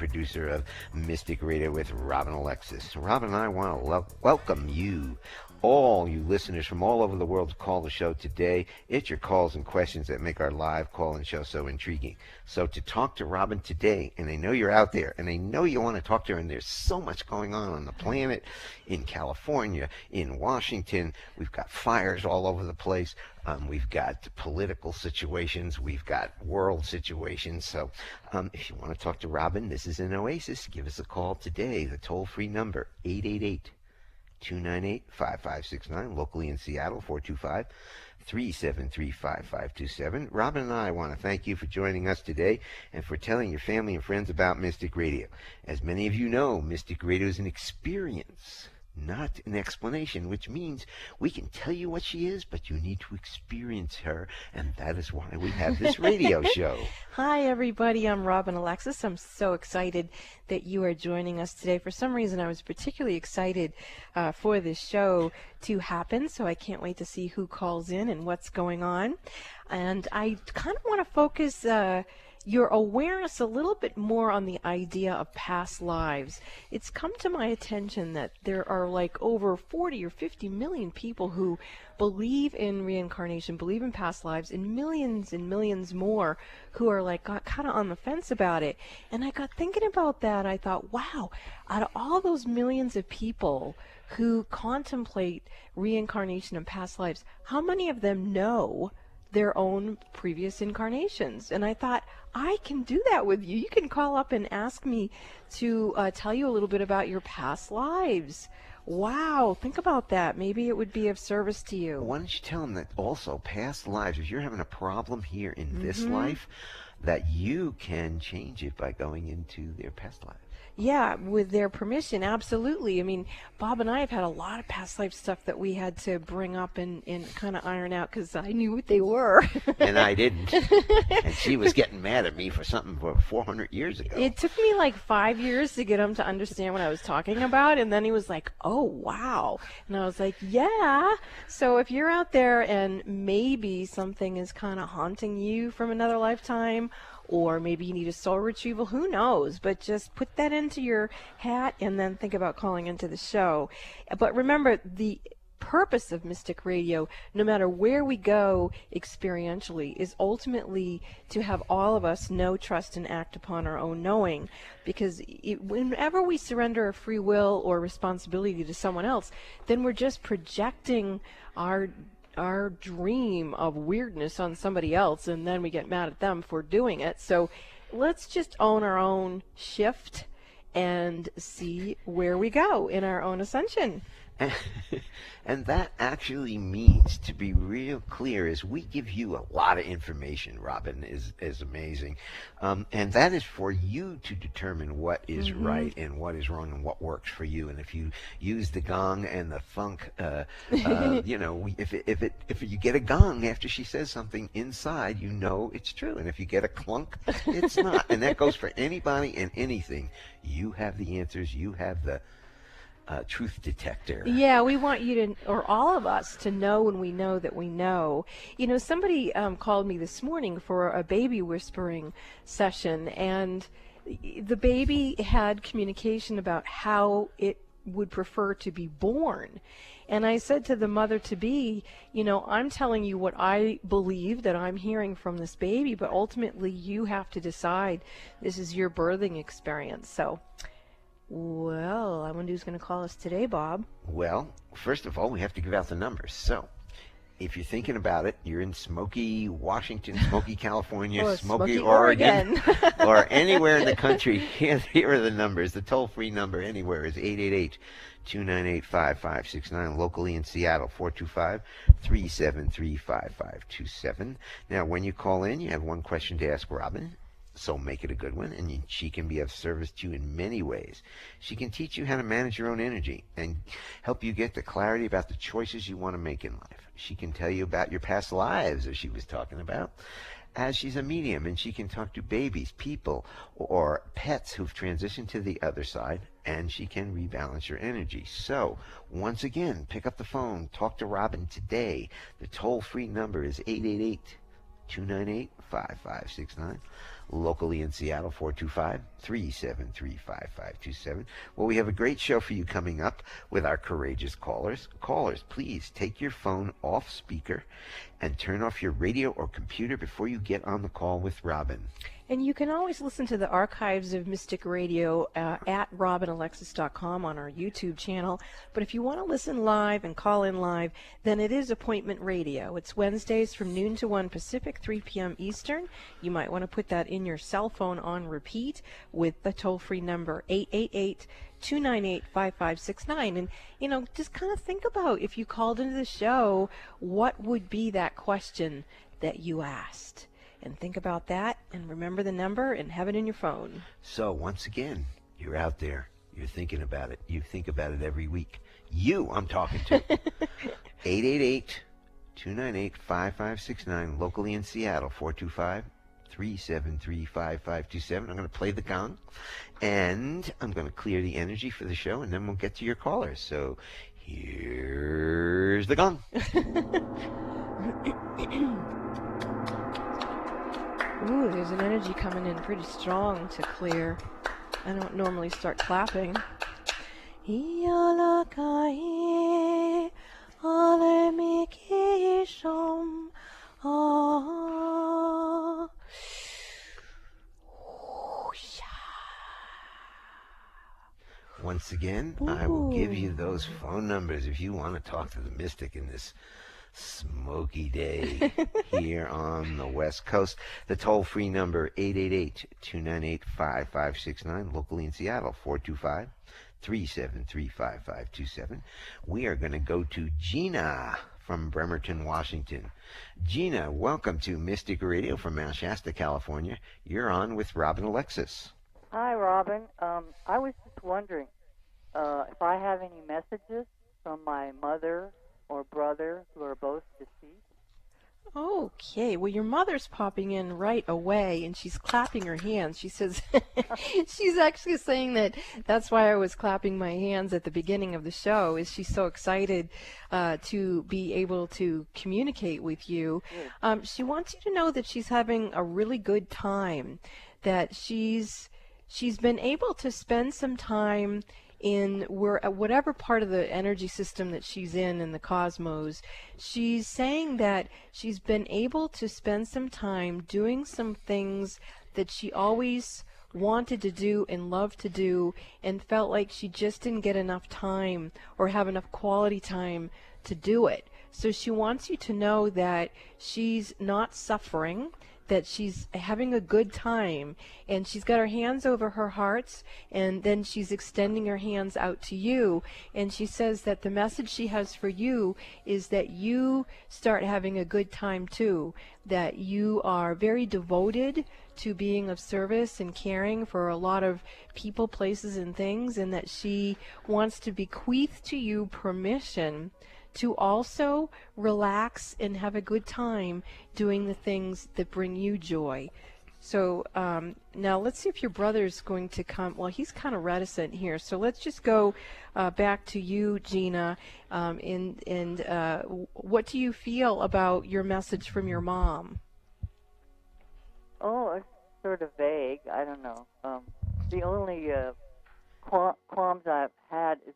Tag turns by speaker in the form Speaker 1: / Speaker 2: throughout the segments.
Speaker 1: producer of Mystic Radio with Robin Alexis. Robin and I want to welcome you, all you listeners from all over the world, to call the show today. It's your calls and questions that make our live call-in show so intriguing. So to talk to Robin today, and I know you're out there, and I know you want to talk to her, and there's so much going on the planet, in California, in Washington. We've got fires all over the place. We've got political situations. We've got world situations. So if you want to talk to Robin, this is an oasis. Give us a call today. The toll-free number, 888-298-5569. Locally in Seattle, 425-373-5527. Robin and I want to thank you for joining us today and for telling your family and friends about Mystic Radio. As many of you know, Mystic Radio is an experience, not an explanation, which means we can tell you what she is, but you need to experience her, and that is why we have this radio show.
Speaker 2: Hi, everybody. I'm Robin Alexis. I'm so excited that you are joining us today. For some reason, I was particularly excited for this show to happen, so I can't wait to see who calls in and what's going on. And I kind of want to focus your awareness a little bit more on the idea of past lives. It's come to my attention that there are like over 40 or 50 million people who believe in reincarnation, believe in past lives, and millions more who are like kind of on the fence about it. And I got thinking about that. I thought, wow, out of all those millions of people who contemplate reincarnation and past lives, how many of them know their own previous incarnations? And I thought, I can do that with you. You can call up and ask me to tell you a little bit about your past lives. Wow, think about that. Maybe it would be of service to you.
Speaker 1: Why don't you tell them that also past lives, if you're having a problem here in this life, that you can change it by going into their past life.
Speaker 2: Yeah, with their permission, absolutely. I mean, Bob and I have had a lot of past life stuff that we had to bring up and kind of iron out because I knew what they were.
Speaker 1: And I didn't. And she was getting mad at me for something for 400 years ago.
Speaker 2: It took me like 5 years to get him to understand what I was talking about, and then he was like, oh, wow. And I was like, yeah. So if you're out there and maybe something is kind of haunting you from another lifetime, or maybe you need a soul retrieval, who knows? But just put that into your hat and then think about calling into the show. But remember, the purpose of Mystic Radio, no matter where we go experientially, is ultimately to have all of us know, trust, and act upon our own knowing. Because whenever we surrender a free will or responsibility to someone else, then we're just projecting our dream of weirdness on somebody else, and then we get mad at them for doing it. So let's just own our own shift and see where we go in our own ascension.
Speaker 1: And that actually means, to be real clear, is we give you a lot of information. Robin is amazing. And that is for you to determine what is right and what is wrong and what works for you. And if you use the gong and the funk, you know, if you get a gong after she says something inside, you know it's true. And if you get a clunk, it's not. And that goes for anybody and anything. You have the answers. You have the truth detector.
Speaker 2: Yeah, we want you to, or all of us, to know when we know that we know. You know, somebody called me this morning for a baby whispering session, and the baby had communication about how it would prefer to be born. And I said to the mother-to-be, you know, I'm telling you what I believe that I'm hearing from this baby, but ultimately you have to decide. This is your birthing experience. So, well, I wonder who's going to call us today, Bob.
Speaker 1: Well, first of all, we have to give out the numbers. So, if you're thinking about it, you're in Smoky, Washington, Smoky, California,
Speaker 2: or
Speaker 1: Smoky, Oregon, or anywhere in the country, here are the numbers. The toll-free number anywhere is 888-298-5569. Locally in Seattle, 425-373-5527. Now, when you call in, you have one question to ask Robin. So make it a good one, and she can be of service to you in many ways. She can teach you how to manage your own energy and help you get the clarity about the choices you want to make in life. She can tell you about your past lives, as she was talking about, as she's a medium, and she can talk to babies, people, or pets who've transitioned to the other side, and she can rebalance your energy. So, once again, pick up the phone, talk to Robin today. The toll-free number is 888-298-5569. Locally in Seattle, 425-373-5527. Well, we have a great show for you coming up with our courageous callers. Callers, please take your phone off speaker and turn off your radio or computer before you get on the call with Robin.
Speaker 2: And you can always listen to the archives of Mystic Radio at robinalexis.com on our YouTube channel. But if you want to listen live and call in live, then it is appointment radio. It's Wednesdays from noon to 1 Pacific, 3 p.m. Eastern. You might want to put that in your cell phone on repeat with the toll-free number 888-298-5569. And, you know, just kind of think about if you called into the show, what would be that question that you asked? And think about that, and remember the number, and have it in your phone.
Speaker 1: So, once again, you're out there. You're thinking about it. You think about it every week. You, I'm talking to. 888-298-5569, locally in Seattle, 425-373-5527. I'm going to play the gong, and I'm going to clear the energy for the show, and then we'll get to your callers. So, here's the gong.
Speaker 2: Ooh, there's an energy coming in pretty strong to clear. I don't normally start clapping.
Speaker 1: Once again, I will give you those phone numbers if you want to talk to the mystic in this smoky day here on the West Coast. The toll-free number, 888-298-5569, locally in Seattle, 425-373-5527. We are going to go to Gina from Bremerton, Washington. Gina, welcome to Mystic Radio from Mount Shasta, California. You're on with Robin Alexis.
Speaker 3: Hi, Robin. I was just wondering if I have any messages from my mother or brother who are both deceased.
Speaker 2: Okay, well, your mother's popping in right away, and she's clapping her hands. She says, she's actually saying that that's why I was clapping my hands at the beginning of the show, is she's so excited to be able to communicate with you. She wants you to know that she's having a really good time, that she's been able to spend some time in whatever part of the energy system that she's in the cosmos. She's saying that she's been able to spend some time doing some things that she always wanted to do and loved to do, and felt like she just didn't get enough time or have enough quality time to do it. So she wants you to know that she's not suffering, that she's having a good time, and she's got her hands over her hearts, and then she's extending her hands out to you, and she says that the message she has for you is that you start having a good time too, that you are very devoted to being of service and caring for a lot of people, places, and things, and that she wants to bequeath to you permission to also relax and have a good time doing the things that bring you joy. So now let's see if your brother's going to come. Well, he's kind of reticent here, so let's just go back to you, Gina, and what do you feel about your message from your mom?
Speaker 3: Oh, it's sort of vague. I don't know. The only qualms I've had is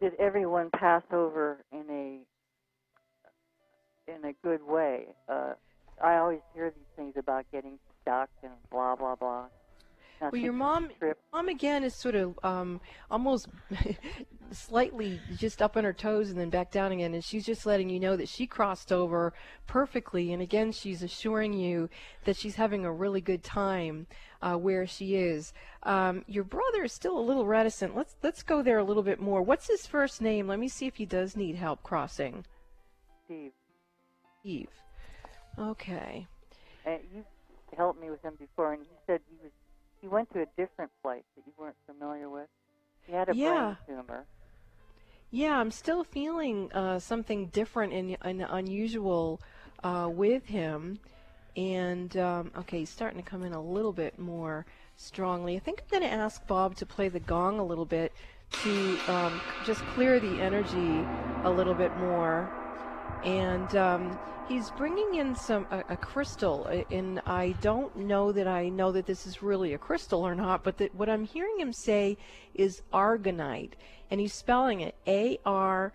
Speaker 3: did everyone pass over in a good way? I always hear these things about getting stuck and blah blah blah. Now,
Speaker 2: well, your mom again is sort of almost slightly just up on her toes and then back down again, and she's just letting you know that she crossed over perfectly. And again, she's assuring you that she's having a really good time where she is. Your brother is still a little reticent. Let's go there a little bit more. What's his first name? Let me see if he does need help crossing.
Speaker 3: Steve.
Speaker 2: Steve. Okay.
Speaker 3: And you helped me with him before, and he said he went to a different place that you weren't familiar with. He had a brain tumor.
Speaker 2: Yeah, I'm still feeling something different and unusual with him. And, okay, he's starting to come in a little bit more strongly. I think I'm going to ask Bob to play the gong a little bit to just clear the energy a little bit more. And he's bringing in a crystal, and I don't know that this is really a crystal or not, but that what I'm hearing him say is argonite, and he's spelling it ARGONITITE,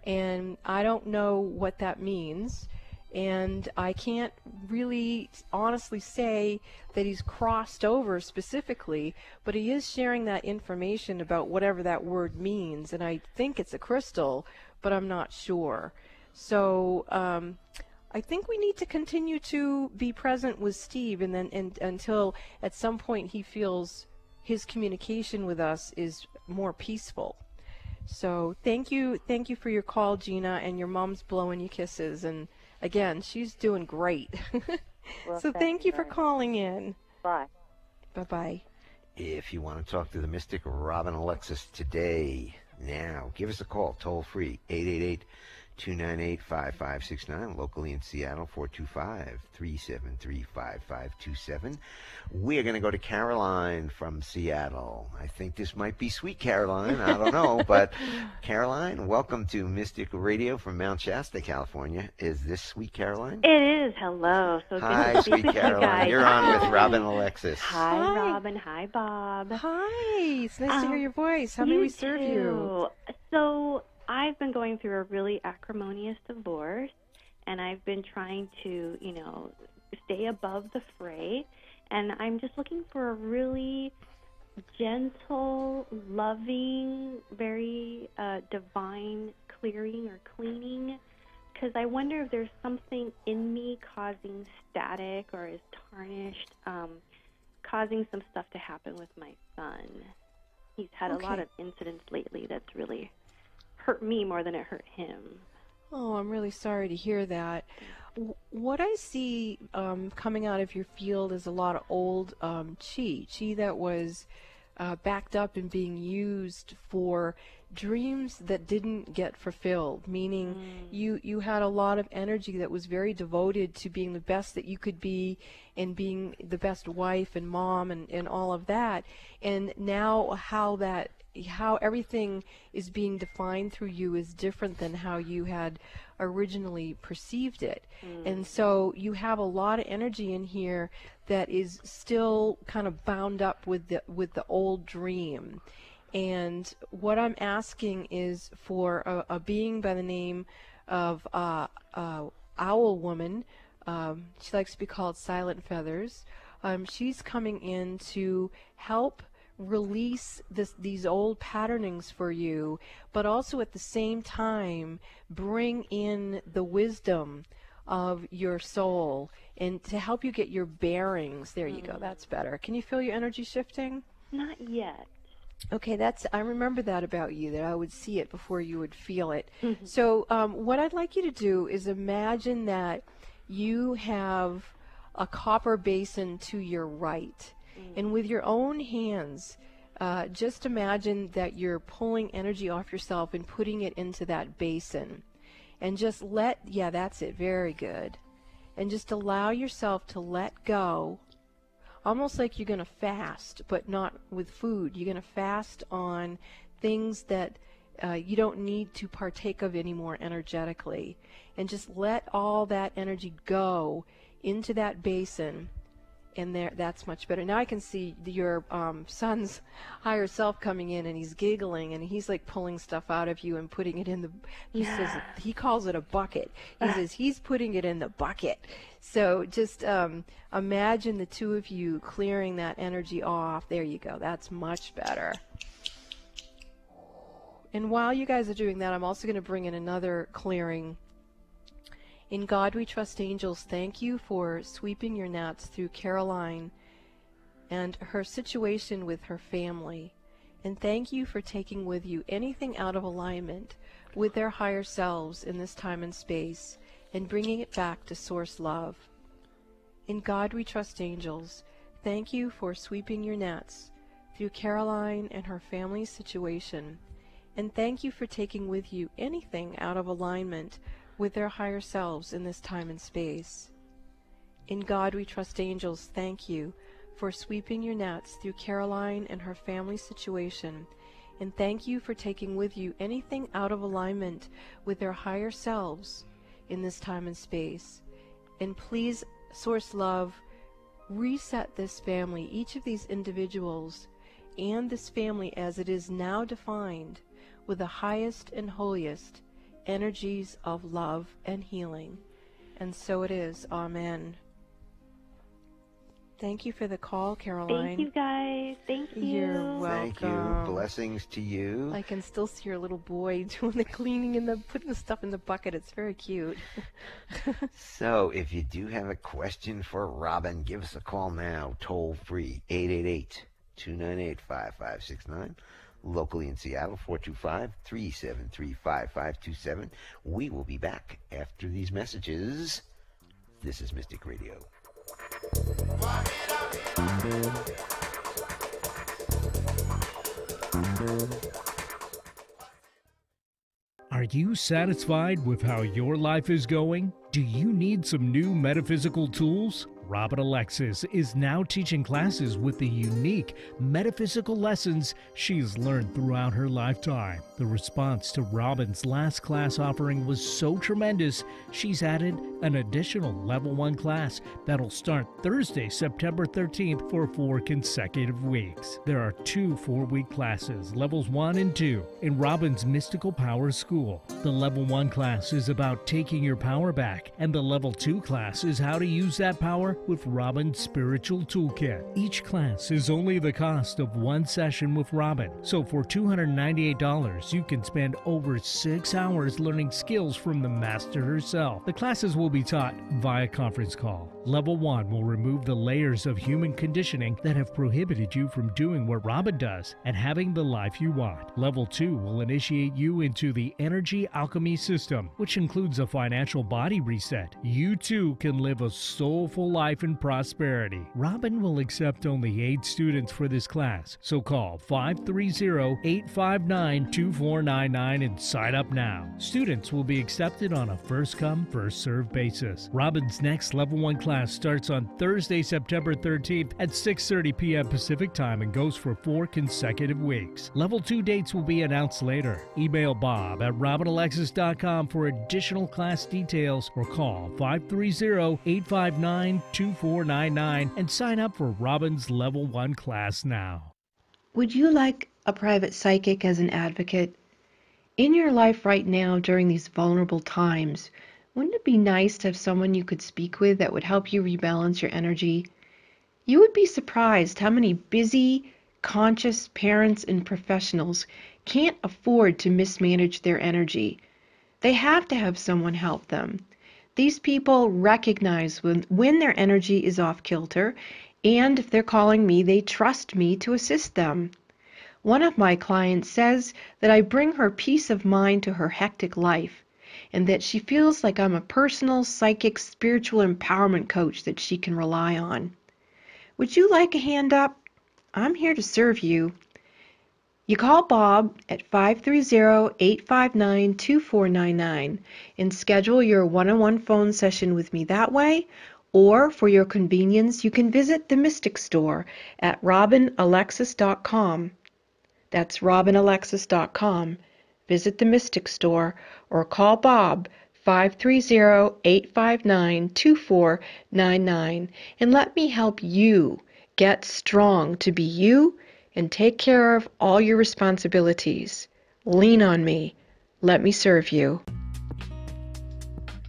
Speaker 2: and I don't know what that means. And I can't really honestly say that he's crossed over specifically, but he is sharing that information about whatever that word means, and I think it's a crystal, but I'm not sure. So I think we need to continue to be present with Steve, and until at some point he feels his communication with us is more peaceful. So thank you for your call, Gina, and your mom's blowing you kisses, and again, she's doing great.
Speaker 3: Well,
Speaker 2: so thank you for calling in.
Speaker 3: Bye.
Speaker 2: Bye-bye.
Speaker 1: If you want to talk to the mystic Robin Alexis today, now, give us a call, toll free, 888-298-5569, locally in Seattle, 425-373-5527. We're going to go to Caroline from Seattle. I think this might be Sweet Caroline, I don't know, but Caroline, welcome to Mystic Radio from Mount Shasta, California. Is this Sweet Caroline?
Speaker 4: It is. Hello. So
Speaker 1: Hi,
Speaker 4: good to
Speaker 1: Sweet
Speaker 4: speak with you
Speaker 1: Caroline.
Speaker 4: guys.
Speaker 1: You're on with Robin Alexis.
Speaker 4: Hi,
Speaker 2: Hi.
Speaker 4: Robin. Hi, Bob.
Speaker 2: Hi, it's nice to hear your voice. How may we serve you?
Speaker 4: too. So I've been going through a really acrimonious divorce, and I've been trying to, stay above the fray, and I'm just looking for a really gentle, loving, very divine clearing or cleaning, because I wonder if there's something in me causing static or is tarnished, causing some stuff to happen with my son. He's had a lot of incidents lately that's really hurt me more than it hurt him.
Speaker 2: Oh, I'm really sorry to hear that. What I see coming out of your field is a lot of old chi that was backed up and being used for dreams that didn't get fulfilled, meaning you had a lot of energy that was very devoted to being the best that you could be and being the best wife and mom and all of that. And now how everything is being defined through you is different than how you had originally perceived it. And so you have a lot of energy in here that is still kind of bound up with the old dream. And what I'm asking is for a being by the name of Owl Woman. She likes to be called Silent Feathers. She's coming in to help release these old patternings for you, but also at the same time bring in the wisdom of your soul and to help you get your bearings. There you go. That's better. Can you feel your energy shifting?
Speaker 4: Not yet.
Speaker 2: Okay, I remember that about you, that I would see it before you would feel it. So what I'd like you to do is imagine that you have a copper basin to your right. And with your own hands, just imagine that you're pulling energy off yourself and putting it into that basin. And just that's it, very good. And just allow yourself to let go, almost like you're going to fast, but not with food. You're going to fast on things that you don't need to partake of anymore energetically. And just let all that energy go into that basin. And that's much better. Now I can see your son's higher self coming in, and he's giggling, and he's like pulling stuff out of you and putting it in the. He calls it a bucket. He says he's putting it in the bucket. So just imagine the two of you clearing that energy off. There you go. That's much better. And while you guys are doing that, I'm also going to bring in another clearing. In God we trust, angels, thank you for sweeping your gnats through Caroline and her situation with her family. And thank you for taking with you anything out of alignment with their higher selves in this time and space and bringing it back to source love. In God we trust, angels, thank you for sweeping your gnats through Caroline and her family's situation. And thank you for taking with you anything out of alignment with their higher selves in this time and space. In God we trust, angels, thank you for sweeping your gnats through Caroline and her family situation, And thank you for taking with you anything out of alignment with their higher selves in this time and space. And please, Source Love, reset this family, each of these individuals, and this family as it is now defined, with the highest and holiest energies of love and healing. And so it is. Amen. Thank you for the call, Caroline.
Speaker 4: Thank you, guys. Thank you.
Speaker 2: You're welcome.
Speaker 1: Thank you. Blessings to you.
Speaker 2: I can still see your little boy doing the cleaning and putting the stuff in the bucket. It's very cute.
Speaker 1: So, if you do have a question for Robin, give us a call now. Toll free, 888-298-5569. Locally in Seattle, 425-373-5527. We will be back after these messages. This is Mystic Radio.
Speaker 5: Are you satisfied with how your life is going? Do you need some new metaphysical tools? Robin Alexis is now teaching classes with the unique metaphysical lessons she's learned throughout her lifetime. The response to Robin's last class offering was so tremendous, she's added an additional Level 1 class that'll start Thursday, September 13th for 4 consecutive weeks. There are 2 4-week classes, Levels 1 and 2, in Robin's Mystical Power School. The Level 1 class is about taking your power back, and the Level 2 class is how to use that power with Robin's Spiritual Toolkit. Each class is only the cost of 1 session with Robin, so for $298, you can spend over 6 hours learning skills from the master herself. The classes will be taught via conference call. Level 1 will remove the layers of human conditioning that have prohibited you from doing what Robin does and having the life you want. Level 2 will initiate you into the energy alchemy system, which includes a financial body reset. You too can live a soulful life in prosperity. Robin will accept only 8 students for this class, so call 530-859-2499 and sign up now. Students will be accepted on a first-come, first-served basis. Robin's next Level 1 class starts on Thursday, September 13th at 6:30 p.m. Pacific Time and goes for 4 consecutive weeks. Level 2 dates will be announced later. Email Bob at robinalexis.com for additional class details or call 530-859-2499 and sign up for Robin's Level 1 class now.
Speaker 2: Would you like a private psychic as an advocate? In your life right now during these vulnerable times, wouldn't it be nice to have someone you could speak with that would help you rebalance your energy? You would be surprised how many busy, conscious parents and professionals can't afford to mismanage their energy. They have to have someone help them. These people recognize when their energy is off kilter, and if they're calling me, they trust me to assist them. One of my clients says that I bring her peace of mind to her hectic life, and that she feels like I'm a personal, psychic, spiritual empowerment coach that she can rely on. Would you like a hand up? I'm here to serve you. You call Bob at 530-859-2499 and schedule your one-on-one phone session with me that way, or for your convenience, you can visit the Mystic Store at robinalexis.com. That's robinalexis.com. Visit the Mystic Store or call Bob 530-859-2499 and let me help you get strong to be you and take care of all your responsibilities. Lean on me. Let me serve you.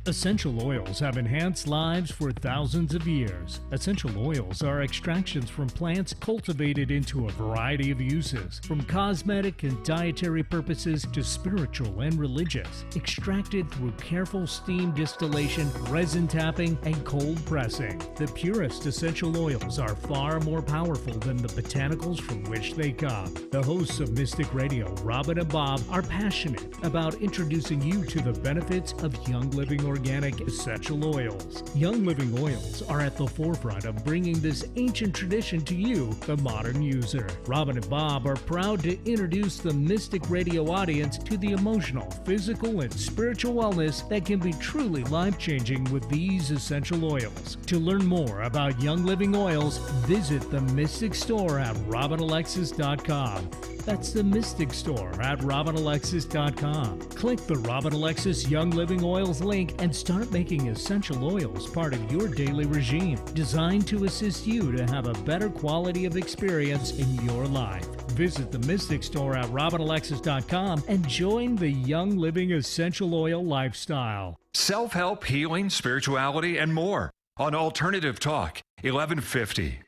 Speaker 5: Essential oils have enhanced lives for thousands of years. Essential oils are extractions from plants cultivated into a variety of uses, from cosmetic and dietary purposes to spiritual and religious, extracted through careful steam distillation, resin tapping, and cold pressing. The purest essential oils are far more powerful than the botanicals from which they come. The hosts of Mystic Radio, Robin and Bob, are passionate about introducing you to the benefits of Young Living Organic essential oils. Young Living oils are at the forefront of bringing this ancient tradition to you, the modern user. Robin and Bob are proud to introduce the Mystic Radio audience to the emotional, physical, and spiritual wellness that can be truly life-changing with these essential oils. To learn more about Young Living oils, visit the Mystic Store at robinalexis.com. That's the Mystic Store at RobinAlexis.com. Click the Robin Alexis Young Living Oils link and start making essential oils part of your daily regime, designed to assist you to have a better quality of experience in your life. Visit the Mystic Store at RobinAlexis.com and join the Young Living Essential Oil lifestyle.
Speaker 6: Self-help, healing, spirituality, and more on Alternative Talk, 1150.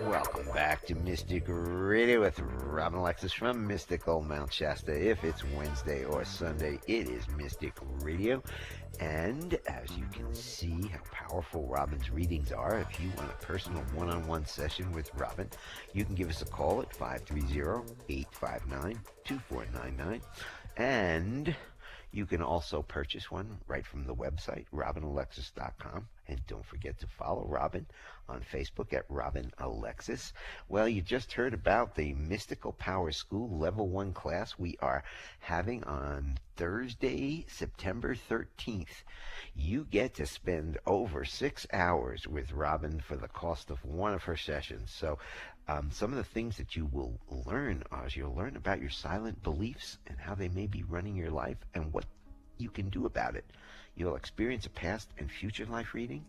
Speaker 1: Welcome back to Mystic Radio with Robin Alexis from Mystical Mount Shasta. If it's Wednesday or Sunday, it is Mystic Radio. And as you can see how powerful Robin's readings are, if you want a personal one-on-one session with Robin, you can give us a call at 530-859-2499. And you can also purchase one right from the website, RobinAlexis.com. And don't forget to follow Robin on Facebook at Robin Alexis. Well, you just heard about the Mystical Power School Level 1 class we are having on Thursday, September 13th. You get to spend over 6 hours with Robin for the cost of one of her sessions. So some of the things that you will learn is you'll learn about your silent beliefs and how they may be running your life and what you can do about it. You'll experience a past and future life reading.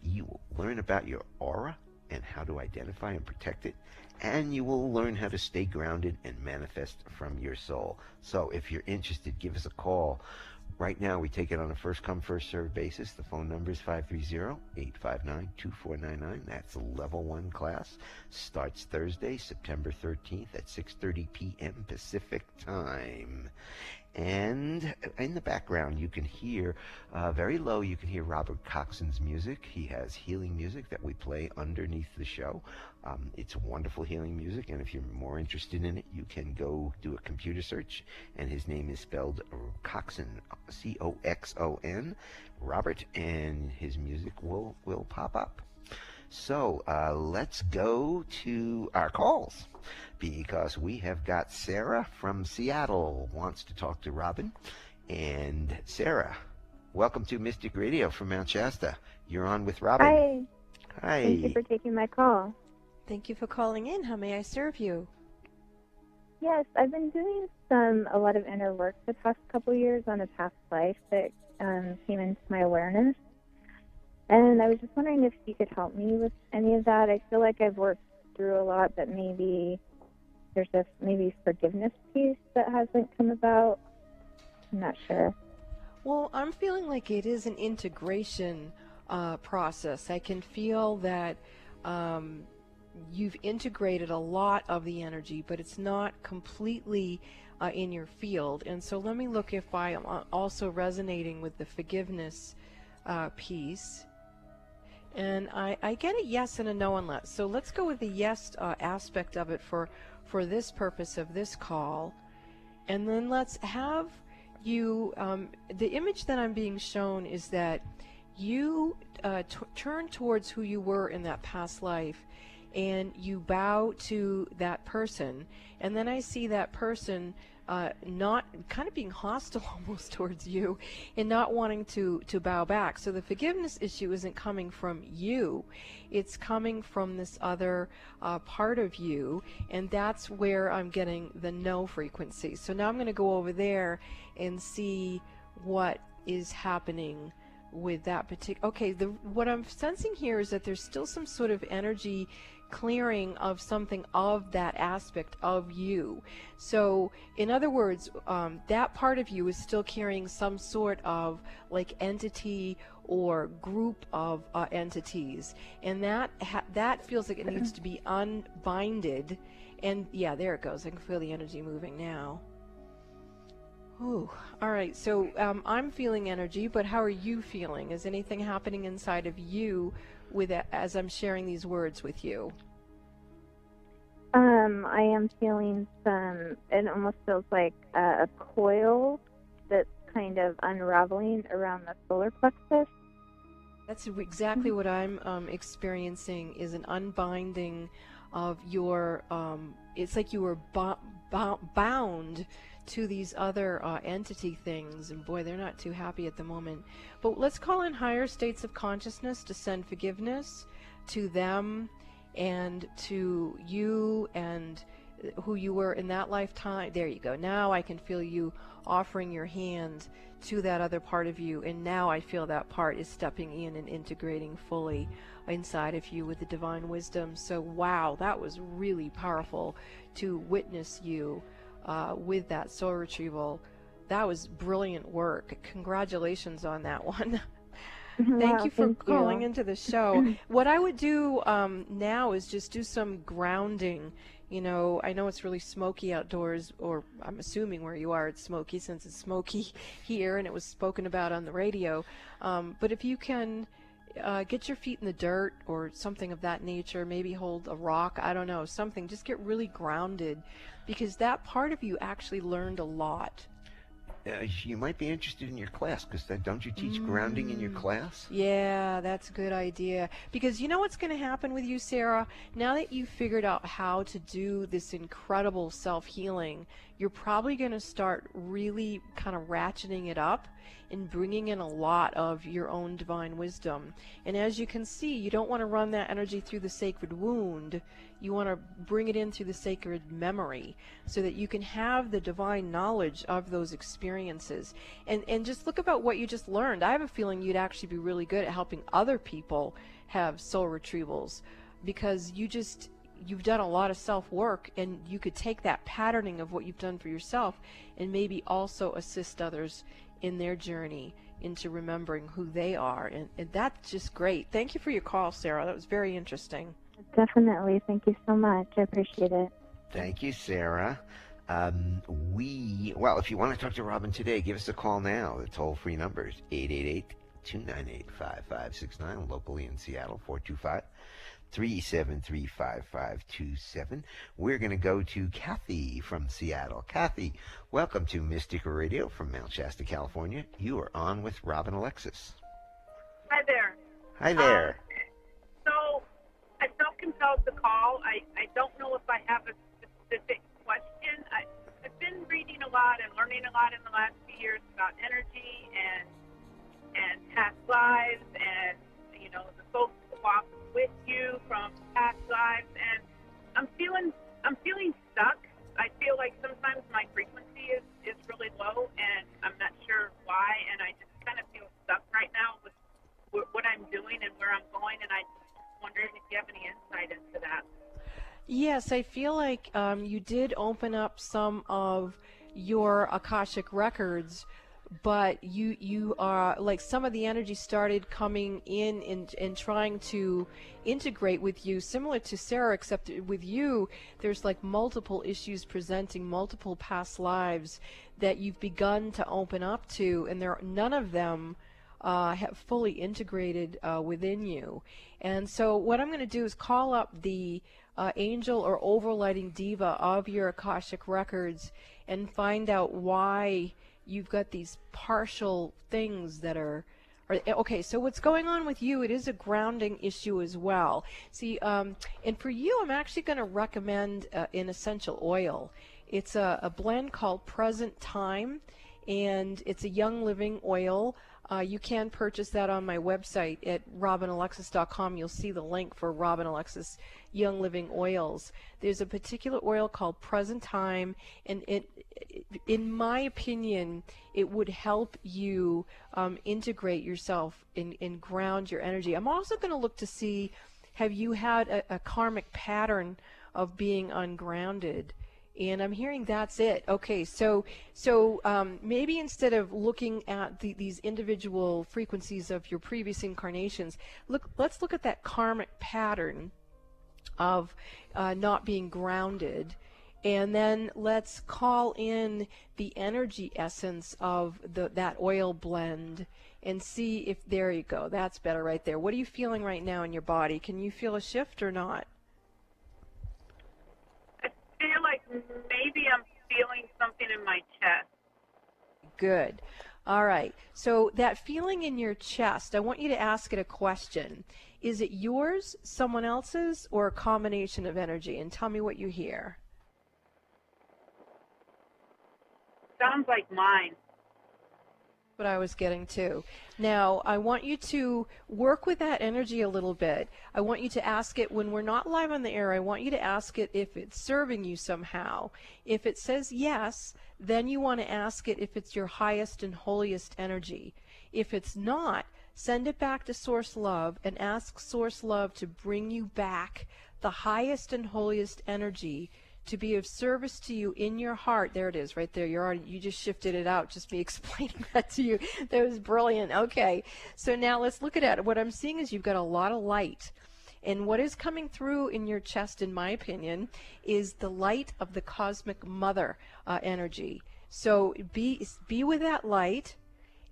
Speaker 1: You will learn about your aura and how to identify and protect it. And you will learn how to stay grounded and manifest from your soul. So if you're interested, give us a call. Right now, we take it on a first-come, first-served basis. The phone number is 530-859-2499. That's a Level 1 class. Starts Thursday, September 13th at 6:30 p.m. Pacific Time. And in the background, you can hear, very low, you can hear Robert Coxon's music. He has healing music that we play underneath the show. It's wonderful healing music, and if you're more interested in it, you can go do a computer search, and his name is spelled Coxon, C-O-X-O-N, Robert, and his music will pop up. So let's go to our calls, because we have got Sarah from Seattle wants to talk to Robin. And Sarah, welcome to Mystic Radio from Mount Shasta. You're on with Robin.
Speaker 7: Hi.
Speaker 1: Hi.
Speaker 7: Thank you for taking my call.
Speaker 2: Thank you for calling in. How may I serve you?
Speaker 7: Yes, I've been doing a lot of inner work the past couple years on a past life that came into my awareness. And I was just wondering if you could help me with any of that. I feel like I've worked through a lot, but maybe there's a forgiveness piece that hasn't come about. I'm not sure.
Speaker 2: Well, I'm feeling like it is an integration process. I can feel that you've integrated a lot of the energy, but it's not completely in your field. And so let me look if I am also resonating with the forgiveness piece. And I get a yes and a no on that. So let's go with the yes aspect of it for this purpose of this call. And then let's have you, the image that I'm being shown is that you turn towards who you were in that past life, and you bow to that person. And then I see that person not kind of being hostile almost towards you and not wanting to bow back. So the forgiveness issue isn't coming from you, it's coming from this other part of you, and that's where I'm getting the no frequency. So now I'm going to go over there and see what is happening with that particular. Okay, what I'm sensing here is that there's still some sort of energy clearing of something of that aspect of you. So in other words, that part of you is still carrying some sort of like entity or group of entities, and that feels like it needs to be unbinded. And yeah, there it goes. I can feel the energy moving now. Ooh, all right, so I'm feeling energy, but how are you feeling? Is anything happening inside of you as I'm sharing these words with you?
Speaker 7: I am feeling it almost feels like a coil that's kind of unraveling around the solar plexus.
Speaker 2: That's exactly what I'm experiencing, is an unbinding of your, it's like you were bound to these other entity things, and boy, they're not too happy at the moment. But let's call in higher states of consciousness to send forgiveness to them and to you and who you were in that lifetime. There you go. Now I can feel you offering your hand to that other part of you, and now I feel that part is stepping in and integrating fully inside of you with the divine wisdom. So wow, that was really powerful to witness you with that soul retrieval. That was brilliant work. Congratulations on that one. Thank you for calling into the show. What I would do now is just do some grounding. You know, I know it's really smoky outdoors, or I'm assuming where you are it's smoky, since it's smoky here and it was spoken about on the radio. But if you can get your feet in the dirt or something of that nature, maybe hold a rock, I don't know, something, just get really grounded, because that part of you actually learned a lot.
Speaker 1: You might be interested in your class, because don't you teach grounding in your class?
Speaker 2: Yeah, that's a good idea. Because you know what's going to happen with you, Sarah? Now that you've figured out how to do this incredible self-healing, you're probably going to start really kind of ratcheting it up and bringing in a lot of your own divine wisdom. And as you can see, you don't want to run that energy through the sacred wound. You want to bring it in through the sacred memory so that you can have the divine knowledge of those experiences. And just look about what you just learned. I have a feeling you'd actually be really good at helping other people have soul retrievals, because you've done a lot of self-work, and you could take that patterning of what you've done for yourself and maybe also assist others in their journey into remembering who they are. And that's just great. Thank you for your call, Sarah. That was very interesting.
Speaker 7: Definitely. Thank you so much. I appreciate it.
Speaker 1: Thank you, Sarah. Well, if you want to talk to Robin today, give us a call now. The toll-free number is 888-298-5569, locally in Seattle, 425-373-5527. We're going to go to Kathy from Seattle. Kathy, welcome to Mystic Radio from Mount Shasta, California. You are on with Robin Alexis.
Speaker 8: Hi there.
Speaker 1: Hi there.
Speaker 8: So I felt compelled to call. I don't know if I have a specific question. I've been reading a lot and learning a lot in the last few years about energy and past lives, and the folks who walk with you from past lives, and I'm feeling stuck. I feel like sometimes my frequency is really low, and I'm not sure why, and I just kind of feel stuck right now with what I'm doing and where I'm going, and I'm wondering if you have any insight into that.
Speaker 2: Yes, I feel like you did open up some of your Akashic records, but you are like, some of the energy started coming in and trying to integrate with you, similar to Sarah, except with you there's like multiple issues presenting, multiple past lives that you've begun to open up to, and none of them have fully integrated within you. And so what I'm going to do is call up the angel or overlighting diva of your Akashic records and find out why you've got these partial things that are okay. So what's going on with you, it is a grounding issue as well. See, and for you, I'm actually going to recommend an essential oil. It's a blend called Present Time, and it's a Young Living oil. You can purchase that on my website at robinalexis.com. You'll see the link for Robin Alexis Young Living Oils. There's a particular oil called Present Time, and in my opinion, it would help you integrate yourself and ground your energy. I'm also going to look to see, have you had a karmic pattern of being ungrounded? And I'm hearing that's it. Okay, so maybe instead of looking at these individual frequencies of your previous incarnations, let's look at that karmic pattern of not being grounded, and then let's call in the energy essence of that oil blend and see if, there you go, that's better right there. What are you feeling right now in your body? Can you feel a shift or not?
Speaker 8: I feel like maybe I'm feeling something in my chest.
Speaker 2: Good. All right. So that feeling in your chest, I want you to ask it a question. Is it yours, someone else's, or a combination of energy? And tell me what you hear.
Speaker 8: Sounds like mine.
Speaker 2: What I was getting to. Now, I want you to work with that energy a little bit. I want you to ask it when we're not live on the air. I want you to ask it if it's serving you somehow. If it says yes, then you want to ask it if it's your highest and holiest energy. If it's not, send it back to Source Love and ask Source Love to bring you back the highest and holiest energy to be of service to you in your heart. There it is, right there. You just shifted it out, just me explaining that to you. That was brilliant. Okay, so now let's look at it. What I'm seeing is you've got a lot of light. And what is coming through in your chest, in my opinion, is the light of the cosmic mother energy. So be with that light.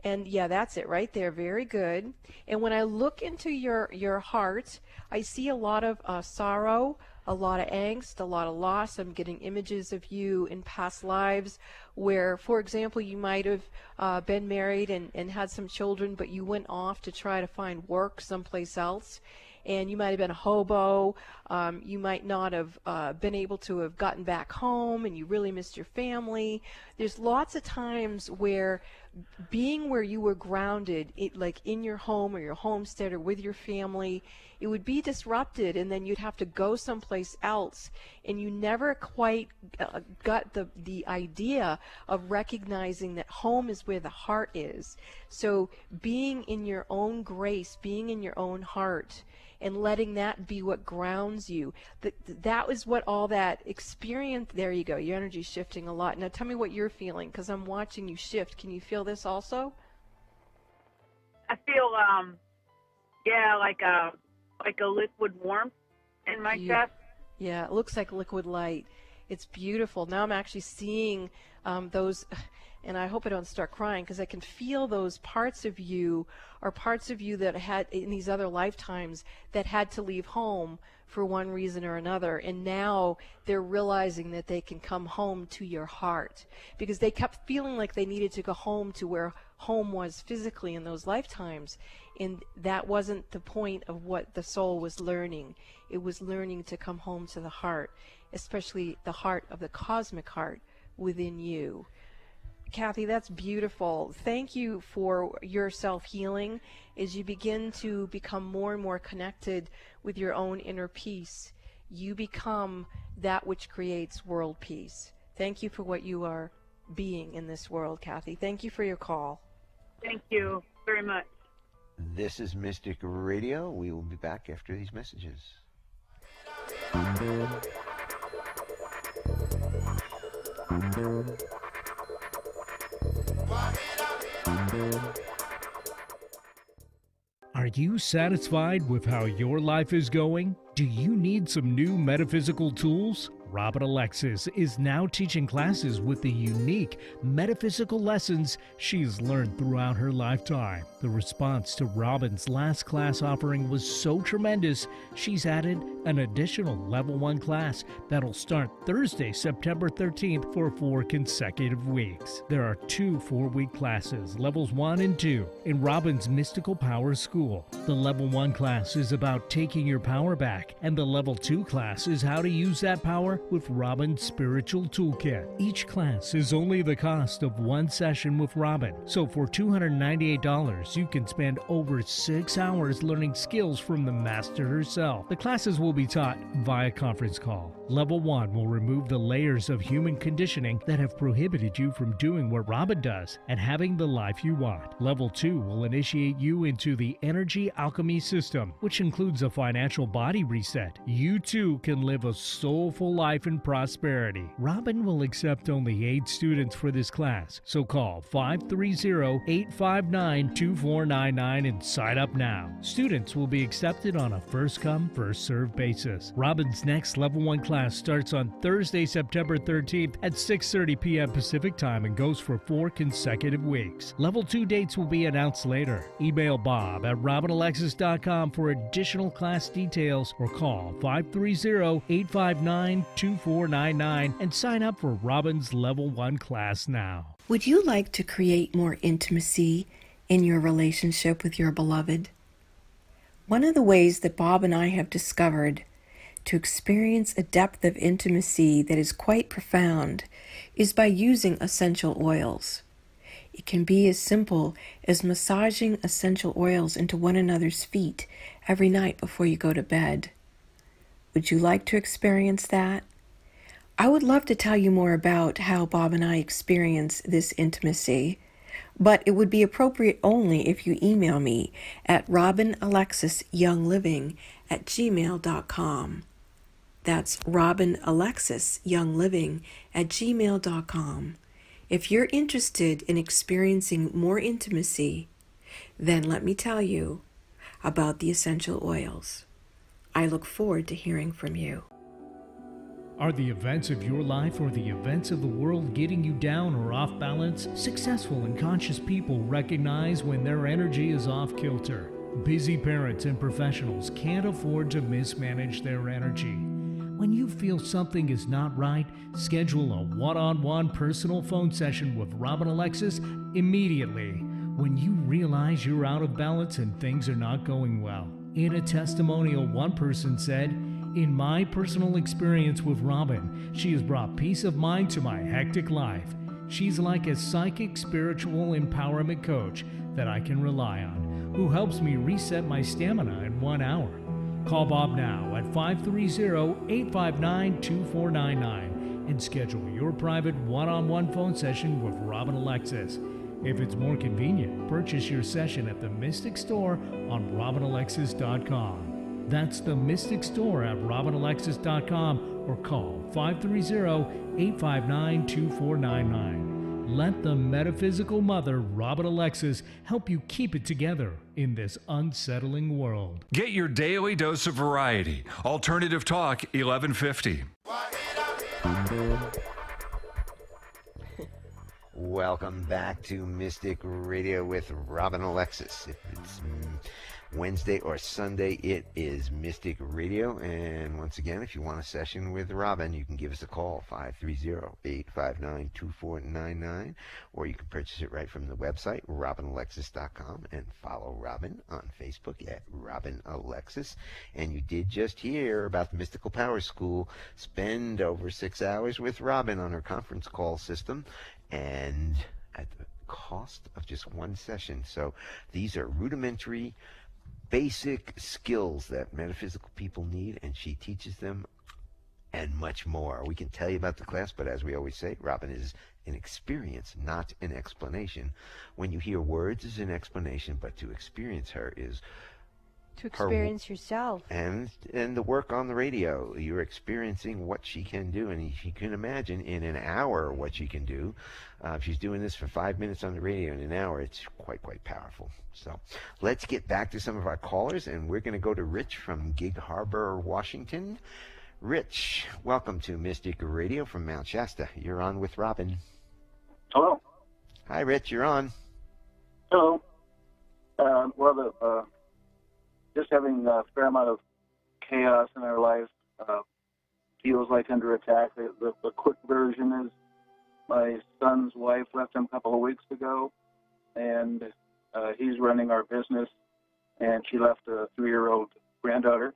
Speaker 2: And yeah, that's it right there. Very good. And when I look into your heart, I see a lot of sorrow, a lot of angst, a lot of loss. I'm getting images of you in past lives where, for example, you might have been married and had some children, but you went off to try to find work someplace else. And you might have been a hobo. You might not have been able to have gotten back home, and you really missed your family. There's lots of times where being where you were grounded, like in your home or your homestead or with your family, it would be disrupted, and then you'd have to go someplace else, and you never quite got the idea of recognizing that home is where the heart is. So being in your own grace, being in your own heart, and letting that be what grounds you. That was what all that experience, there you go, your energy's shifting a lot. Now tell me what you're feeling, because I'm watching you shift. Can you feel this also?
Speaker 8: I feel, like a liquid warmth in my chest.
Speaker 2: Yeah, it looks like liquid light. It's beautiful. Now I'm actually seeing those, and I hope I don't start crying, because I can feel those parts of you are parts of you that had, in these other lifetimes, that had to leave home for one reason or another, and now they're realizing that they can come home to your heart, because they kept feeling like they needed to go home to where home was physically in those lifetimes, and that wasn't the point of what the soul was learning. It was learning to come home to the heart, especially the heart of the cosmic heart within you. Kathy, that's beautiful. Thank you for your self-healing as you begin to become more and more connected with your own inner peace. You become that which creates world peace. Thank you for what you are being in this world, Kathy. Thank you for your call.
Speaker 8: Thank you very much.
Speaker 1: This is Mystic Radio. We will be back after these messages.
Speaker 5: Are you satisfied with how your life is going? Do you need some new metaphysical tools? Robin Alexis is now teaching classes with the unique metaphysical lessons she's learned throughout her lifetime. The response to Robin's last class offering was so tremendous, she's added an additional Level 1 class that'll start Thursday, September 13th for 4 consecutive weeks. There are 2 4-week classes, Levels 1 and 2, in Robin's Mystical Power School. The Level 1 class is about taking your power back, and the Level 2 class is how to use that power with Robin's Spiritual Toolkit. Each class is only the cost of 1 session with Robin, so for $298, you can spend over 6 hours learning skills from the master herself. The classes will be taught via conference call. Level 1 will remove the layers of human conditioning that have prohibited you from doing what Robin does and having the life you want. Level 2 will initiate you into the Energy Alchemy System, which includes a financial body reset. You too can live a soulful life in prosperity. Robin will accept only 8 students for this class, so call 530-859-2499 and sign up now. Students will be accepted on a first-come, first-served basis. Robin's next Level 1 class starts on Thursday, September 13th at 6:30 p.m. Pacific Time and goes for 4 consecutive weeks. Level 2 dates will be announced later. Email Bob at RobinAlexis.com for additional class details or call 530-859-2499 and sign up for Robin's Level 1 class now.
Speaker 9: Would you like to create more intimacy in your relationship with your beloved? One of the ways that Bob and I have discovered to experience a depth of intimacy that is quite profound is by using essential oils. It can be as simple as massaging essential oils into one another's feet every night before you go to bed. Would you like to experience that? I would love to tell you more about how Bob and I experience this intimacy, but it would be appropriate only if you email me at robinalexisyoungliving@gmail.com. That's robinalexisyoungliving@gmail.com. If you're interested in experiencing more intimacy, then let me tell you about the essential oils. I look forward to hearing from you.
Speaker 5: Are the events of your life or the events of the world getting you down or off balance? Successful and conscious people recognize when their energy is off kilter. Busy parents and professionals can't afford to mismanage their energy. When you feel something is not right, schedule a one-on-one personal phone session with Robin Alexis immediately. When you realize you're out of balance and things are not going well. In a testimonial, one person said, "In my personal experience with Robin, she has brought peace of mind to my hectic life. She's like a psychic spiritual empowerment coach that I can rely on, who helps me reset my stamina in 1 hour." Call Bob now at 530-859-2499 and schedule your private one-on-one phone session with Robin Alexis. If it's more convenient, purchase your session at the Mystic Store on robinalexis.com. That's the Mystic Store at robinalexis.com or call 530-859-2499. Let the metaphysical mother, Robin Alexis, help you keep it together in this unsettling world.
Speaker 6: Get your daily dose of variety. Alternative Talk 1150.
Speaker 1: Welcome back to Mystic Radio with Robin Alexis. If it's Wednesday or Sunday, it is Mystic Radio. And once again, if you want a session with Robin, you can give us a call, 530-859-2499, or you can purchase it right from the website, robinalexis.com, and follow Robin on Facebook at Robin Alexis. And you did just hear about the Mystical Power School. Spend over 6 hours with Robin on her conference call system, and at the cost of just one session. So these are rudimentary, basic skills that metaphysical people need, and she teaches them and much more. We can tell you about the class, but as we always say, Robin is an experience, not an explanation. When you hear words is an explanation, but to experience her is
Speaker 2: to experience yourself.
Speaker 1: And the work on the radio. You're experiencing what she can do, and you can imagine in an hour what she can do. If she's doing this for 5 minutes on the radio in an hour, it's quite powerful. So let's get back to some of our callers, and we're going to go to Rich from Gig Harbor, Washington. Rich, welcome to Mystic Radio from Mount Shasta. You're on with Robin.
Speaker 10: Hello.
Speaker 1: Hi, Rich. You're on.
Speaker 10: Hello. Just having a fair amount of chaos in our life. Feels like under attack. The quick version is my son's wife left him a couple of weeks ago, and he's running our business, and she left a 3-year-old granddaughter.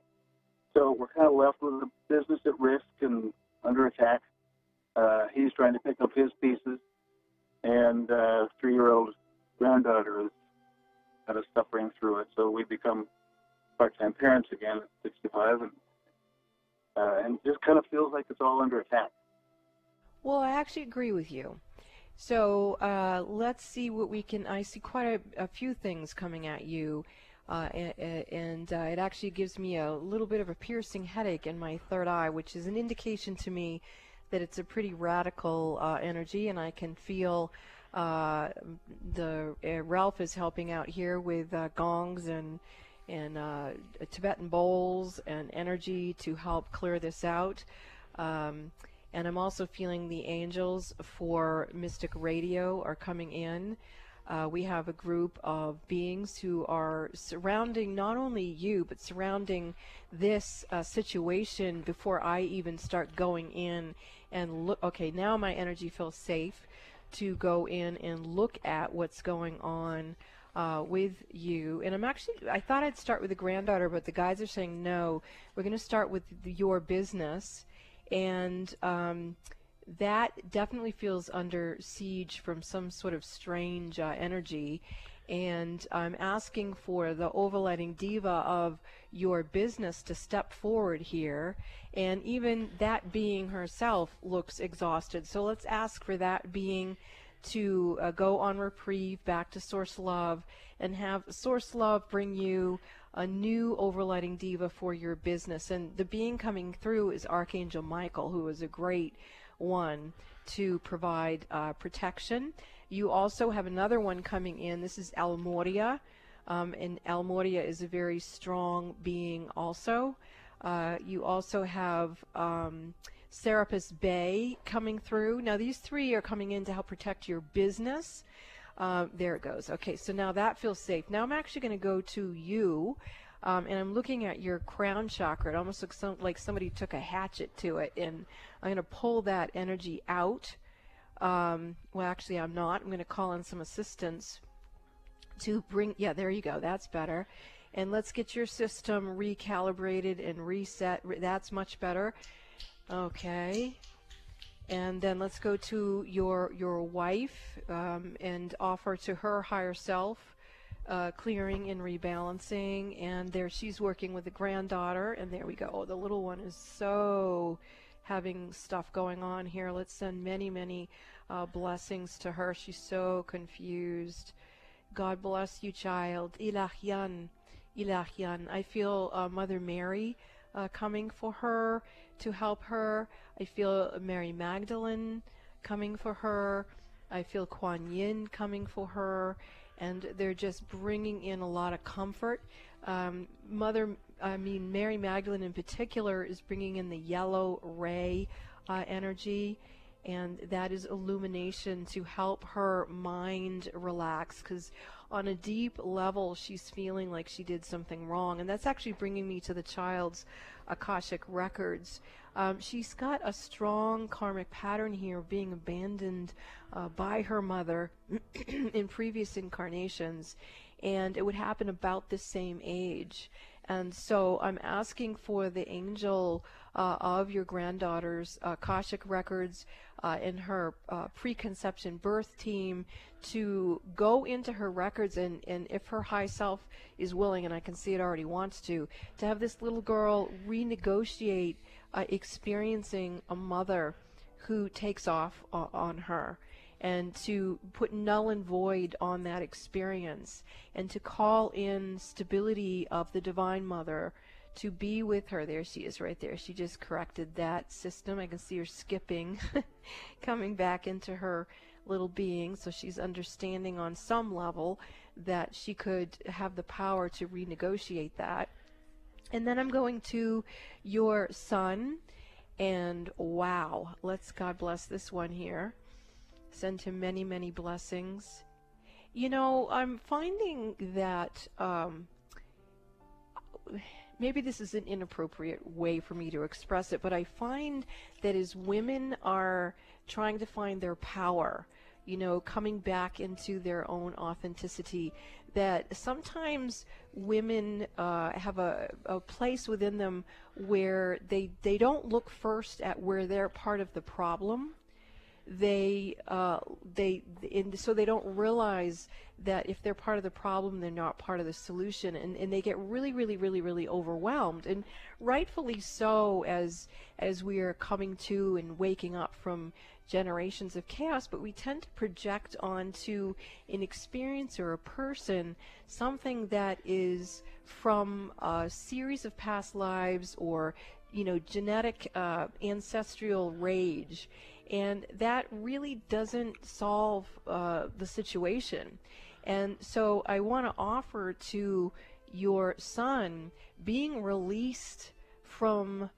Speaker 10: So we're kind of left with the business at risk and under attack. He's trying to pick up his pieces, and 3-year-old granddaughter is kind of suffering through it. So we become part-time parents again at 65, and just kind of feels like it's all under attack.
Speaker 2: Well, I actually agree with you. So let's see what we can. I see quite a few things coming at you, and it actually gives me a little bit of a piercing headache in my third eye, which is an indication to me that it's a pretty radical energy, and I can feel Ralph is helping out here with gongs and Tibetan bowls and energy to help clear this out. And I'm also feeling the angels for Mystic Radio are coming in. We have a group of beings who are surrounding not only you, but surrounding this situation before I even start going in and look. Okay, now my energy feels safe to go in and look at what's going on with you. And I thought I'd start with the granddaughter, but the guys are saying no, we're going to start with your business. And that definitely feels under siege from some sort of strange energy. And I'm asking for the overlighting diva of your business to step forward here. And even that being herself looks exhausted. So let's ask for that being to go on reprieve back to Source Love and have Source Love bring you a new overlighting diva for your business. And the being coming through is Archangel Michael, who is a great one to provide protection. You also have another one coming in. This is Almoria, and Almoria is a very strong being also. You also have Serapis Bay coming through. Now these three are coming in to help protect your business. There it goes. Okay, so now that feels safe. Now I'm actually going to go to you, and I'm looking at your crown chakra. It almost looks like somebody took a hatchet to it, and I'm going to pull that energy out. Well, actually, I'm not. I'm going to call in some assistance to bring, yeah, there you go. That's better. And let's get your system recalibrated and reset. That's much better. Okay. And then let's go to your wife and offer to her higher self clearing and rebalancing. And there she's working with the granddaughter. And there we go. Oh, the little one is so having stuff going on here. Let's send many, many blessings to her. She's so confused. God bless you, child. Ilahyan, Ilahyan. I feel Mother Mary coming for her to help her. I feel Mary Magdalene coming for her. I feel Kuan Yin coming for her. And they're just bringing in a lot of comfort. Mary Magdalene in particular is bringing in the yellow ray energy, and that is illumination to help her mind relax, because on a deep level she's feeling like she did something wrong. And that's actually bringing me to the child's Akashic records. She's got a strong karmic pattern here of being abandoned by her mother in previous incarnations, and it would happen about the same age. And so I'm asking for the angel of your granddaughter's Akashic records in her preconception birth team to go into her records, and if her high self is willing, and I can see it already wants to have this little girl renegotiate experiencing a mother who takes off on her, and to put null and void on that experience, and to call in stability of the Divine Mother to be with her. There she is right there. She just corrected that system. I can see her skipping, coming back into her little being, so she's understanding on some level that she could have the power to renegotiate that. And then I'm going to your son, and wow, let's God bless this one here. Send him many, many blessings. You know, I'm finding that maybe this is an inappropriate way for me to express it, but I find that as women are trying to find their power, you know, coming back into their own authenticity, that sometimes women have a place within them where they don't look first at where they're part of the problem. So they don't realize that if they're part of the problem, they're not part of the solution, and they get really overwhelmed, and rightfully so, as we are coming to and waking up from generations of chaos. But we tend to project onto an experience or a person something that is from a series of past lives, or, you know, genetic ancestral rage. And that really doesn't solve the situation. And so I want to offer to your son being released from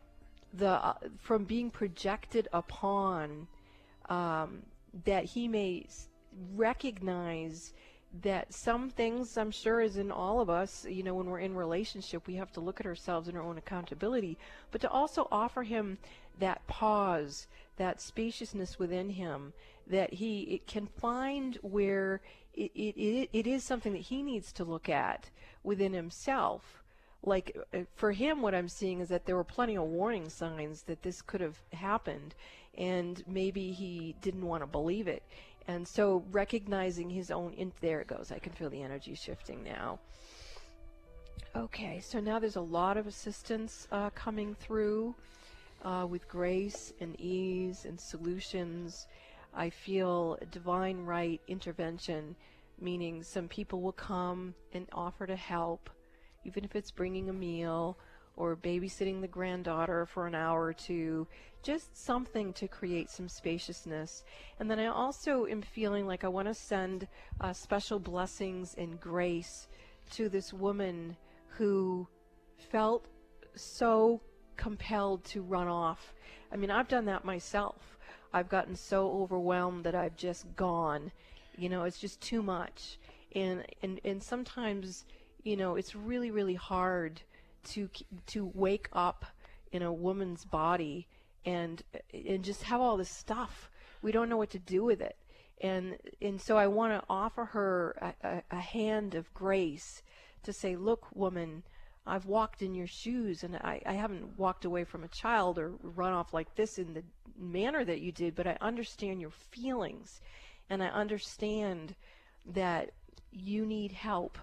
Speaker 2: being projected upon, that he may recognize that some things, I'm sure, is in all of us, you know, when we're in relationship, we have to look at ourselves and our own accountability, but to also offer him that pause, that spaciousness within him, that he can find where it is something that he needs to look at within himself, like for him, what I'm seeing is that there were plenty of warning signs that this could have happened, and maybe he didn't want to believe it. And so recognizing his own, there it goes. I can feel the energy shifting now. Okay, so now there's a lot of assistance coming through with grace and ease and solutions. I feel divine right intervention, meaning some people will come and offer to help, even if it's bringing a meal or babysitting the granddaughter for an hour or two, just something to create some spaciousness. And then I also am feeling like I want to send special blessings and grace to this woman who felt so compelled to run off. I mean, I've done that myself. I've gotten so overwhelmed that I've just gone. You know, it's just too much. And sometimes, you know, it's really, really hard to wake up in a woman's body and just have all this stuff. We don't know what to do with it. And so I want to offer her a hand of grace to say, look, woman, I've walked in your shoes, and I haven't walked away from a child or run off like this in the manner that you did, but I understand your feelings, and I understand that you need help.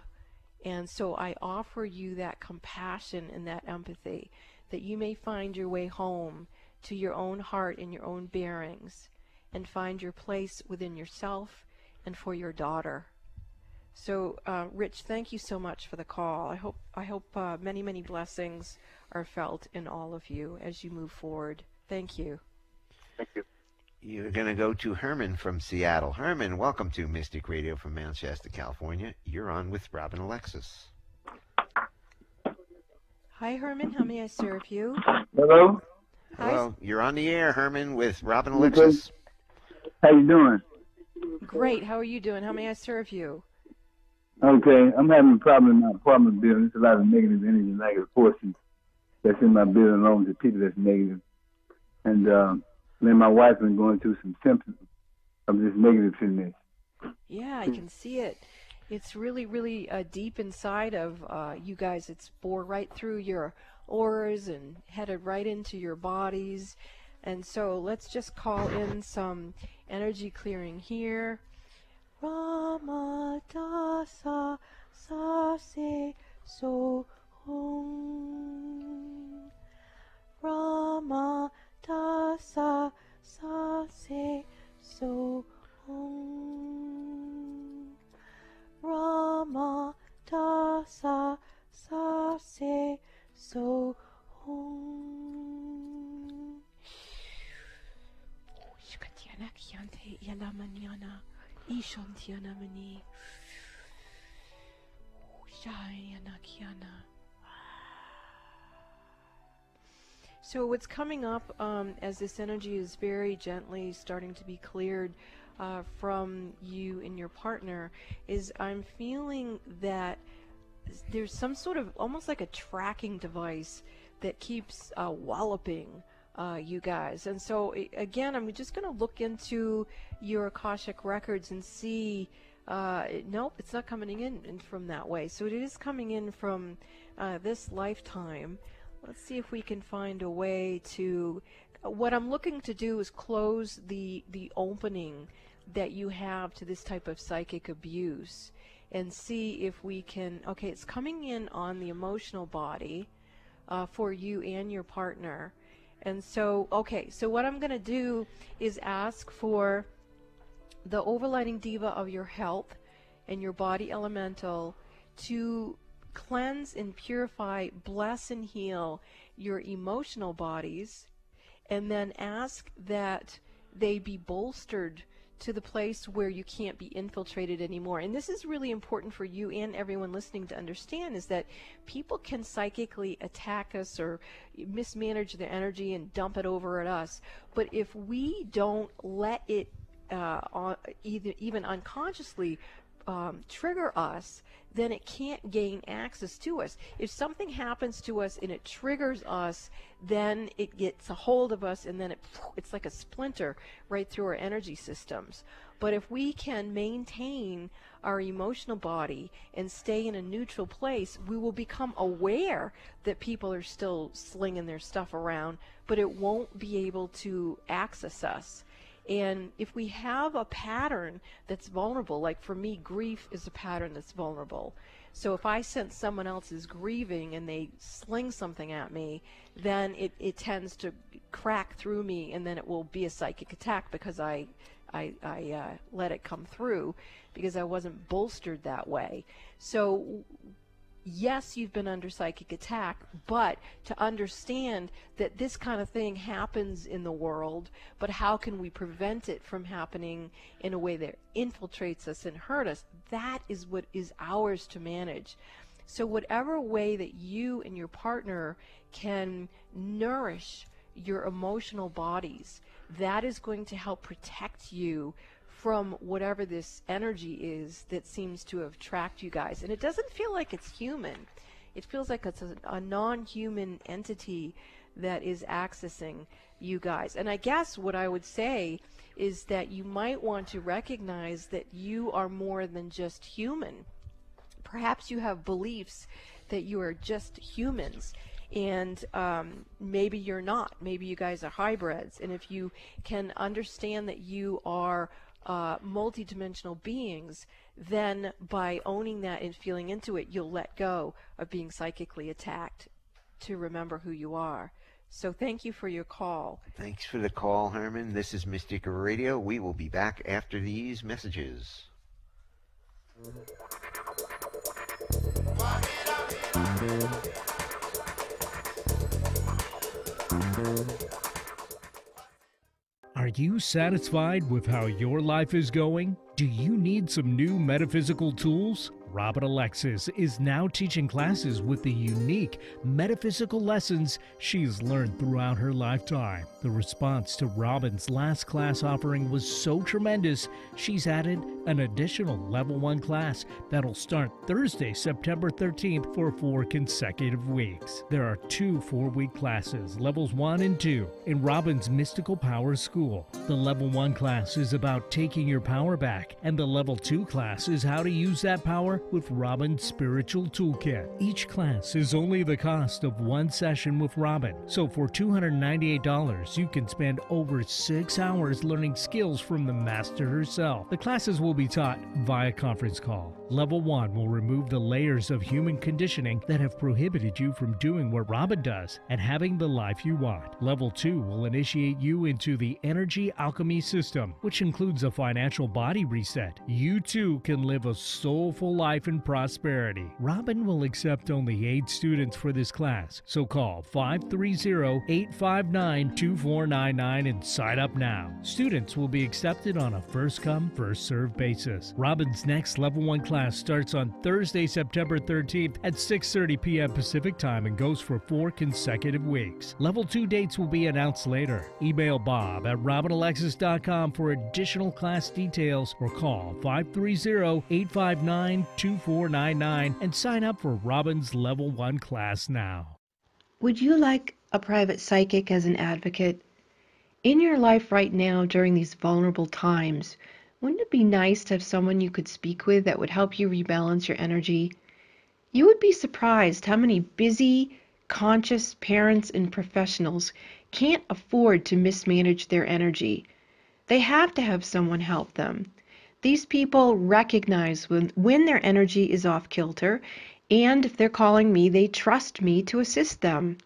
Speaker 2: And so I offer you that compassion and that empathy, that you may find your way home to your own heart and your own bearings, and find your place within yourself and for your daughter. So, Rich, thank you so much for the call. I hope many, many blessings are felt in all of you as you move forward. Thank you.
Speaker 10: Thank you.
Speaker 1: You're going to go to Herman from Seattle. Herman, welcome to Mystic Radio from Mount Shasta, California. You're on with Robin Alexis.
Speaker 2: Hi, Herman. How may I serve you?
Speaker 11: Hello?
Speaker 1: Hello. You're on the air, Herman, with Robin Alexis.
Speaker 11: How you doing?
Speaker 2: Great. How are you doing? How may I serve you?
Speaker 11: Okay. I'm having a problem in my apartment building. There's a lot of negative energy, negative forces that's in my building, along with the people that's negative. And me and my wife have been going through some symptoms of this negativeness.
Speaker 2: Yeah, I can see it. It's really, really deep inside of you guys. It's bored right through your auras and headed right into your bodies. And so let's just call in some energy clearing here. Rama Dasa Sase So Hum. Rama Dasa Sase So Hum. Rama Dasa Sase So Hum. Shkatiana Kiante Yana Manana Ishantiana Mani Shayana Kiana. So what's coming up as this energy is very gently starting to be cleared from you and your partner is I'm feeling that there's some sort of almost like a tracking device that keeps walloping you guys. And so again, I'm just going to look into your Akashic records and see, nope, it's not coming in from that way. So it is coming in from this lifetime. Let's see if we can find a way to, what I'm looking to do is close the opening that you have to this type of psychic abuse and see if we can, okay, it's coming in on the emotional body for you and your partner. And so, okay, so what I'm going to do is ask for the overlighting diva of your health and your body elemental to cleanse and purify, bless and heal your emotional bodies, and then ask that they be bolstered to the place where you can't be infiltrated anymore. And this is really important for you and everyone listening to understand, is that people can psychically attack us or mismanage their energy and dump it over at us. But if we don't let it even unconsciously trigger us, then it can't gain access to us. If something happens to us and it triggers us, then it gets a hold of us, and then it's like a splinter right through our energy systems. But if we can maintain our emotional body and stay in a neutral place, we will become aware that people are still slinging their stuff around, but it won't be able to access us. And if we have a pattern that's vulnerable, like for me, grief is a pattern that's vulnerable. So if I sense someone else is grieving and they sling something at me, then it tends to crack through me, and then it will be a psychic attack because I let it come through because I wasn't bolstered that way. So yes, you've been under psychic attack, but to understand that this kind of thing happens in the world, but how can we prevent it from happening in a way that infiltrates us and hurt us? That is what is ours to manage. So whatever way that you and your partner can nourish your emotional bodies, that is going to help protect you from whatever this energy is that seems to have tracked you guys. And it doesn't feel like it's human. It feels like it's a non-human entity that is accessing you guys. And I guess what I would say is that you might want to recognize that you are more than just human. Perhaps you have beliefs that you are just humans, and maybe you're not. Maybe you guys are hybrids. And if you can understand that you are multidimensional beings, then by owning that and feeling into it, you'll let go of being psychically attacked to remember who you are. So thank you for your call.
Speaker 1: Thanks for the call, Herman. This is Mystic Radio. We will be back after these messages.
Speaker 5: Are you satisfied with how your life is going? Do you need some new metaphysical tools? Robin Alexis is now teaching classes with the unique metaphysical lessons she's learned throughout her lifetime. The response to Robin's last class offering was so tremendous, she's added an additional Level 1 class that'll start Thursday, September 13th for 4 consecutive weeks. There are 2 4-week classes, Levels 1 and 2, in Robin's Mystical Power School. The Level 1 class is about taking your power back, and the Level 2 class is how to use that power with Robin's Spiritual Toolkit. Each class is only the cost of 1 session with Robin, so for $298, you can spend over 6 hours learning skills from the master herself. The classes will be taught via conference call. Level 1 will remove the layers of human conditioning that have prohibited you from doing what Robin does and having the life you want. Level 2 will initiate you into the energy alchemy system, which includes a financial body reset. You too can live a soulful life in prosperity. Robin will accept only 8 students for this class, so call 530-859-2499 and sign up now. Students will be accepted on a first-come, first-served basis. Robin's next Level 1 class starts on Thursday, September 13th at 6:30 p.m. Pacific Time and goes for 4 consecutive weeks. Level 2 dates will be announced later. Email Bob at RobinAlexis.com for additional class details or call 530-859-2499 and sign up for Robin's Level 1 class now.
Speaker 9: Would you like a private psychic as an advocate? In your life right now during these vulnerable times, wouldn't it be nice to have someone you could speak with that would help you rebalance your energy? You would be surprised how many busy, conscious parents and professionals can't afford to mismanage their energy. They have to have someone help them. These people recognize when their energy is off kilter, and if they're calling me, they trust me to assist them.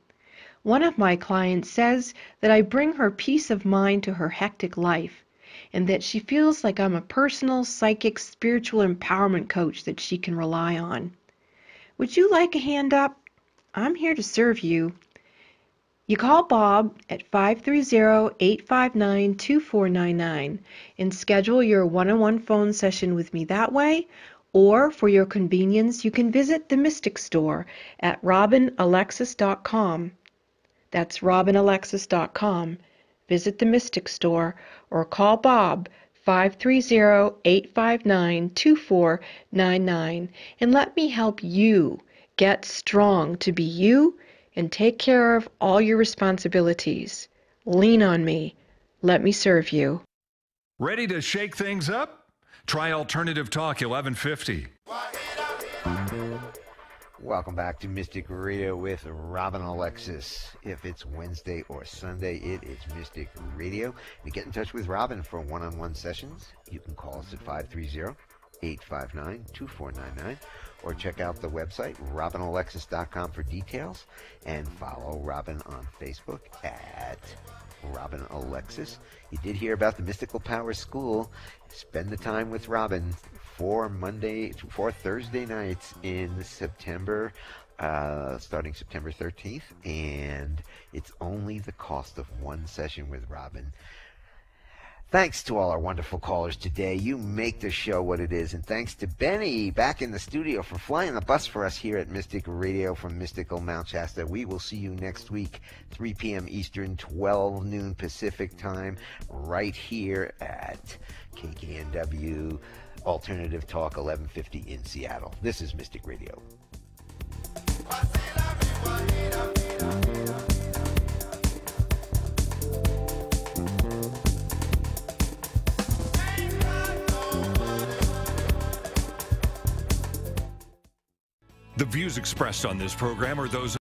Speaker 9: One of my clients says that I bring her peace of mind to her hectic life, and that she feels like I'm a personal, psychic, spiritual empowerment coach that she can rely on. Would you like a hand up? I'm here to serve you. You call Bob at 530-859-2499 and schedule your one-on-one phone session with me that way, or for your convenience, you can visit the Mystic Store at RobinAlexis.com. That's RobinAlexis.com. Visit the Mystic Store or call Bob 530-859-2499 and let me help you get strong to be you and take care of all your responsibilities. Lean on me. Let me serve you.
Speaker 6: Ready to shake things up? Try Alternative Talk 1150.
Speaker 1: Welcome back to Mystic Radio with Robin Alexis. If it's Wednesday or Sunday, it is Mystic Radio. To get in touch with Robin for one-on-one sessions, you can call us at 530-859-2499 or check out the website, robinalexis.com, for details, and follow Robin on Facebook at Robin Alexis. You did hear about the Mystical Power School. Spend the time with Robin for Thursday nights in September, starting September 13th, and it's only the cost of one session with Robin. Thanks to all our wonderful callers today. You make the show what it is. And thanks to Benny back in the studio for flying the bus for us here at Mystic Radio from Mystical Mount Shasta. We will see you next week, 3 p.m. Eastern, 12 noon Pacific time, right here at KKNW Alternative Talk 1150 in Seattle. This is Mystic Radio.
Speaker 6: The views expressed on this program are those